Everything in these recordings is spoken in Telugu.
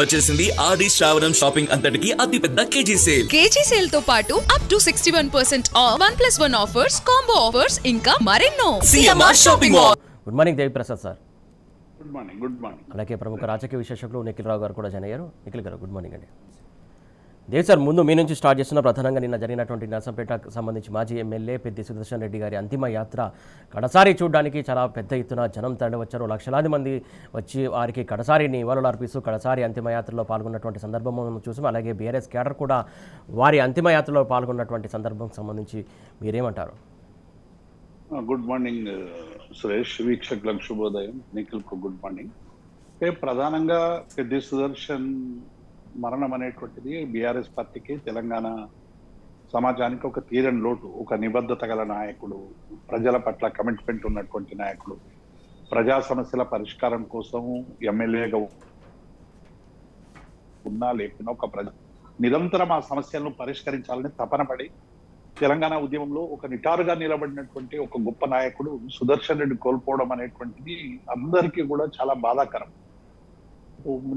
వచ్చేసింది ఆది శ్రావణం షాపింగ్ అంతటికి అతిపెద్ద కేజీ సేల్. కేజీ సేల్ తో పాటు up to 61% off 1+1 offers, combo offers ఇంకా మరెన్నో. CMR shopping mall. Good morning Devi Prasad sir. Good morning. అలాగే ప్రముఖ రాజకీయ విశ్లేషకులు నిఖిల్ రావు గారు కూడా జాయిన్ అయ్యారు. నిఖిల్ గారు గుడ్ మార్నింగ్ అండి. దేవ్ సార్, ముందు మీ నుంచి స్టార్ట్ చేస్తున్న ప్రధానంగా నిన్న జరిగినటువంటి నర్సంపేటకు సంబంధించి మాజీ ఎమ్మెల్యే పెద్ది సుదర్శన్ రెడ్డి గారి అంతిమ యాత్ర కడసారి చూడడానికి చాలా పెద్ద ఎత్తున జనం తరలి వచ్చారు. లక్షలాది మంది వచ్చి వారికి కడసారి నివాళులు అర్పిస్తూ కడసారి అంతిమ యాత్రలో పాల్గొన్నటువంటి సందర్భం మనం చూసాం. అలాగే బీఆర్ఎస్ క్యాడర్ కూడా వారి అంతిమ యాత్రలో పాల్గొన్నటువంటి సందర్భం సంబంధించి మీరేమంటారు? గుడ్ మార్నింగ్ సురేష్, వీక్షకులకు శుభోదయం. నిఖిల్కు గుడ్ మార్నింగ్. ప్రధానంగా పెద్ది సుదర్శన్ మరణం అనేటువంటిది బీఆర్ఎస్ పార్టీకి, తెలంగాణ సమాజానికి ఒక తీరని లోటు. ఒక నిబద్ధత గల నాయకుడు, ప్రజల పట్ల కమిట్మెంట్ ఉన్నటువంటి నాయకుడు, ప్రజా సమస్యల పరిష్కారం కోసం ఎమ్మెల్యేగా ఉన్నా లేకున్నా ఒక నిరంతరం ఆ సమస్యలను పరిష్కరించాలని తపన పడి తెలంగాణ ఉద్యమంలో ఒక నిటారుగా నిలబడినటువంటి ఒక గొప్ప నాయకుడు సుదర్శన్ రెడ్డి కోల్పోవడం అనేటువంటిది అందరికీ కూడా చాలా బాధాకరం.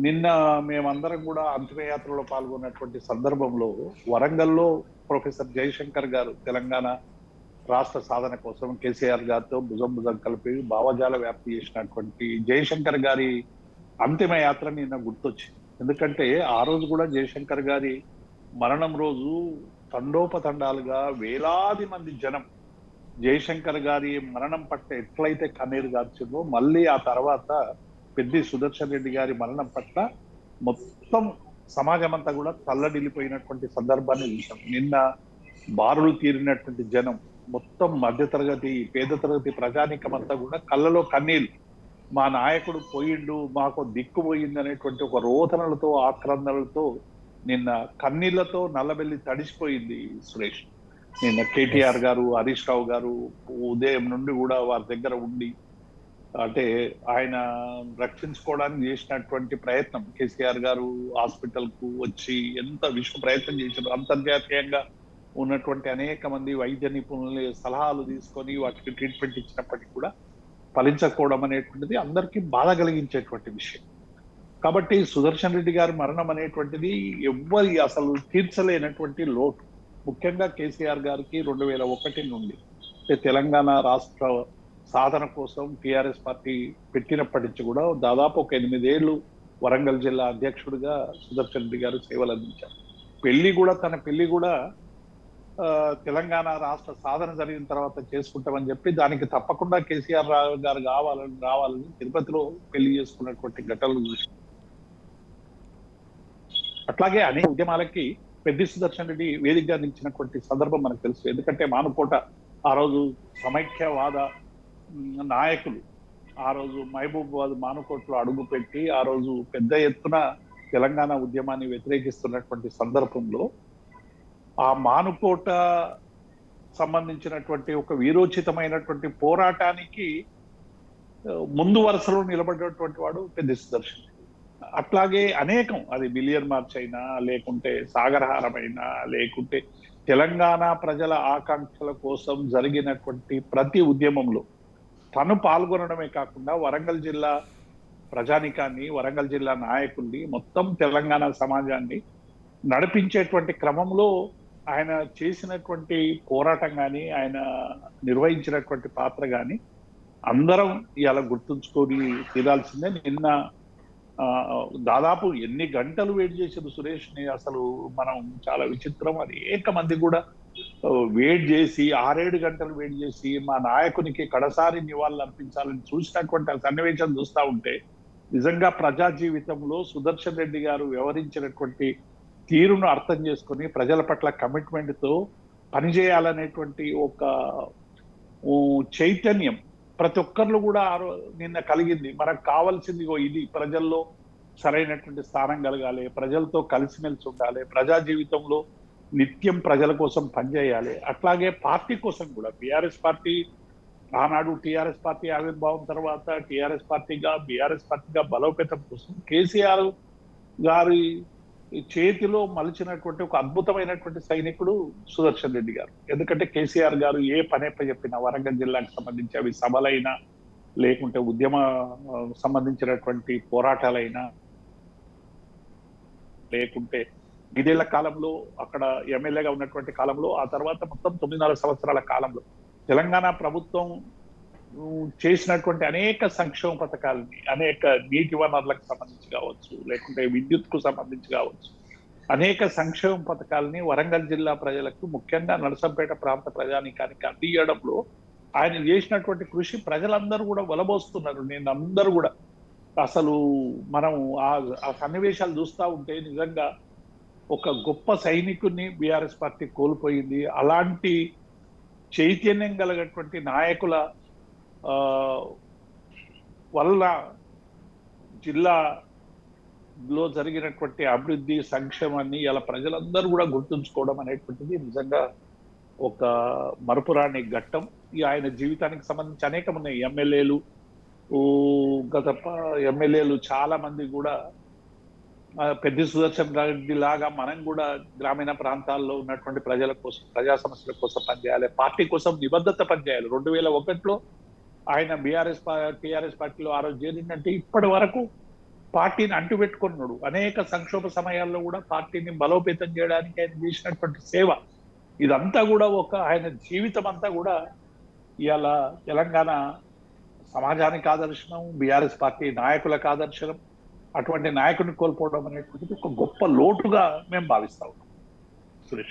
నిన్న మేమందరం కూడా అంతిమయాత్రలో పాల్గొన్నటువంటి సందర్భంలో వరంగల్లో ప్రొఫెసర్ జయశంకర్ గారు తెలంగాణ రాష్ట్ర సాధన కోసం కేసీఆర్ గారితో భుజం కలిపి భావజాల వ్యాప్తి చేసినటువంటి జయశంకర్ గారి అంతిమయాత్ర నిన్న గుర్తొచ్చింది. ఎందుకంటే ఆ రోజు కూడా జయశంకర్ గారి మరణం రోజు తండోపతండాలుగా వేలాది మంది జనం జయశంకర్ గారి మరణం పట్ల ఎట్లయితే కన్నీరు గార్చిందో, మళ్ళీ ఆ తర్వాత పెద్ది సుదర్శన్ రెడ్డి గారి మరణం పట్ల మొత్తం సమాజం అంతా కూడా తల్లడిల్లిపోయినటువంటి సందర్భాన్ని చూసాం. నిన్న బారులు తీరినటువంటి జనం, మొత్తం మధ్యతరగతి పేద తరగతి ప్రజానీకం అంతా కూడా కళ్ళలో కన్నీళ్ళు. మా నాయకుడు పోయిండు, మాకు దిక్కు పోయింది అనేటువంటి ఒక రోదనలతో, ఆక్రందనలతో నిన్న కన్నీళ్లతో నల్లబెల్లి తడిసిపోయింది సురేష్. నిన్న కేటీఆర్ గారు, హరీష్ రావు గారు ఉదయం నుండి కూడా వారి దగ్గర ఉండి, అంటే ఆయన రక్షించుకోవడానికి చేసినటువంటి ప్రయత్నం, కేసీఆర్ గారు హాస్పిటల్ కు వచ్చి ఎంత విశ్వ ప్రయత్నం చేశారు. అంతర్జాతీయంగా ఉన్నటువంటి అనేక మంది వైద్య నిపుణుల సలహాలు తీసుకొని వాటికి ట్రీట్మెంట్ ఇచ్చినప్పటికీ కూడా ఫలించకపోవడం అనేటువంటిది అందరికీ బాధ కలిగించేటువంటి విషయం. కాబట్టి సుదర్శన్ రెడ్డి గారి మరణం అనేటువంటిది ఎవ్వరి అసలు తీర్చలేనటువంటి లోటు. ముఖ్యంగా కేసీఆర్ గారికి 2001 నుండి తెలంగాణ రాష్ట్ర సాధన కోసం టిఆర్ఎస్ పార్టీ పెట్టినప్పటి నుంచి కూడా దాదాపు ఒక 8 ఏళ్ళు వరంగల్ జిల్లా అధ్యక్షుడిగా సుదర్శన్ రెడ్డి గారు సేవలు అందించారు. తన పెళ్లి కూడా తెలంగాణ రాష్ట్ర సాధన జరిగిన తర్వాత చేసుకుంటామని చెప్పి దానికి తప్పకుండా కేసీఆర్ గారు రావాలని తిరుపతిలో పెళ్లి చేసుకున్నటువంటి ఘటనలు చూసి, అట్లాగే అనేక ఉద్యమాలకి పెద్ది సుదర్శన్ రెడ్డి వేదికగా నిలిచినటువంటి సందర్భం మనకు తెలుసు. ఎందుకంటే మానుకోట ఆ రోజు సమైక్యవాద నాయకులు ఆ రోజు మహబూబాబాద్ మానుకోటలో అడుగుపెట్టి ఆ రోజు పెద్ద ఎత్తున తెలంగాణ ఉద్యమాన్ని వ్యతిరేకిస్తున్నటువంటి సందర్భంలో ఆ మానుకోట సంబంధించినటువంటి ఒక వీరోచితమైనటువంటి పోరాటానికి ముందు వరుసలో నిలబడినటువంటి వాడు పెద్ది సుదర్శన్. అట్లాగే అనేకం, అది బిలియన్ మార్చ్ అయినా, లేకుంటే సాగరహారం అయినా, లేకుంటే తెలంగాణ ప్రజల ఆకాంక్షల కోసం జరిగినటువంటి ప్రతి ఉద్యమంలో తను పాల్గొనడమే కాకుండా వరంగల్ జిల్లా ప్రజానికాన్ని, వరంగల్ జిల్లా నాయకుల్ని, మొత్తం తెలంగాణ సమాజాన్ని నడిపించేటువంటి క్రమంలో ఆయన చేసినటువంటి పోరాటం కానీ, ఆయన నిర్వహించినటువంటి పాత్ర కానీ అందరం ఇలా గుర్తుంచుకొని తీరాల్సిందే. నిన్న దాదాపు ఎన్ని గంటలు వెయిట్ చేశారు సురేష్ ని, అసలు మనం చాలా విచిత్రం. అనేక మంది కూడా వెయిట్ చేసి 6-7 గంటలు వెయిట్ చేసి మా నాయకునికి కడసారి నివాళులు అర్పించాలని చూసినటువంటి ఆ సన్నివేశం చూస్తూ ఉంటే నిజంగా ప్రజా జీవితంలో సుదర్శన్ రెడ్డి గారు వ్యవహరించినటువంటి తీరును అర్థం చేసుకొని ప్రజల పట్ల కమిట్మెంట్ తో పనిచేయాలనేటువంటి ఒక చైతన్యం ప్రతి ఒక్కరిలో కూడా నిన్న కలిగింది. మనకు కావాల్సింది ఇది, ప్రజల్లో సరైనటువంటి స్థానం కలగాలి, ప్రజలతో కలిసిమెలిసి ఉండాలి, ప్రజా జీవితంలో నిత్యం ప్రజల కోసం పనిచేయాలి. అట్లాగే పార్టీ కోసం కూడా బీఆర్ఎస్ పార్టీ ఆనాడు టిఆర్ఎస్ పార్టీ ఆవిర్భావం తర్వాత టిఆర్ఎస్ పార్టీగా బీఆర్ఎస్ పార్టీగా బలోపేతం కోసం కేసీఆర్ గారి చేతిలో మలిచినటువంటి ఒక అద్భుతమైనటువంటి సైనికుడు సుదర్శన్ రెడ్డి గారు. ఎందుకంటే కేసీఆర్ గారు ఏ పనేప చెప్పిన వరంగల్ జిల్లాకు సంబంధించి అవి సభలైనా, లేకుంటే ఉద్యమ సంబంధించినటువంటి పోరాటాలైనా, లేకుంటే 5 కాలంలో అక్కడ ఎమ్మెల్యేగా ఉన్నటువంటి కాలంలో, ఆ తర్వాత మొత్తం 9 సంవత్సరాల కాలంలో తెలంగాణ ప్రభుత్వం చేసినటువంటి అనేక సంక్షేమ పథకాలని, అనేక నీటి వనరులకు సంబంధించి కావచ్చు, లేకుంటే విద్యుత్ కు సంబంధించి కావచ్చు, అనేక సంక్షేమ పథకాలని వరంగల్ జిల్లా ప్రజలకు, ముఖ్యంగా నరసంపేట ప్రాంత ప్రజానీకానికి అందించడంలో ఆయన చేసినటువంటి కృషి ప్రజలందరూ కూడా వలబోస్తున్నారు. నేను అందరూ కూడా అసలు మనం ఆ సన్నివేశాలు చూస్తూ ఉంటే నిజంగా ఒక గొప్ప సైనికుడిని బీఆర్ఎస్ పార్టీ కోల్పోయింది. అలాంటి చైతన్యం కలిగినటువంటి నాయకుల వల్ల జిల్లాలో జరిగినటువంటి అభివృద్ధి సంక్షేమాన్ని ఇలా ప్రజలందరూ కూడా గుర్తుంచుకోవడం అనేటువంటిది నిజంగా ఒక మరపురాని ఘట్టం. ఆయన జీవితానికి సంబంధించి అనేకం ఉన్నాయి. ఎమ్మెల్యేలు చాలా మంది కూడా పెద్ద సుదర్శన్ రెడ్డి లాగా మనం కూడా గ్రామీణ ప్రాంతాల్లో ఉన్నటువంటి ప్రజల కోసం, ప్రజా సమస్యల కోసం పనిచేయాలి, పార్టీ కోసం నిబద్ధత పనిచేయాలి. 2001లో ఆయన టీఆర్ఎస్ పార్టీలో ఆ రోజు చేరిందంటే ఇప్పటి వరకు పార్టీని అంటుపెట్టుకున్నాడు. అనేక సంక్షోభ సమయాల్లో కూడా పార్టీని బలోపేతం చేయడానికి ఆయన చేసినటువంటి సేవ, ఇదంతా కూడా ఆయన జీవితం అంతా కూడా ఇవాళ తెలంగాణ సమాజానికి ఆదర్శనం, బీఆర్ఎస్ పార్టీ నాయకులకు ఆదర్శనం. అటువంటి నాయకుడిని కోల్పోవడం అనేటువంటిది ఒక గొప్ప లోటుగా మేము భావిస్తా ఉన్నాం.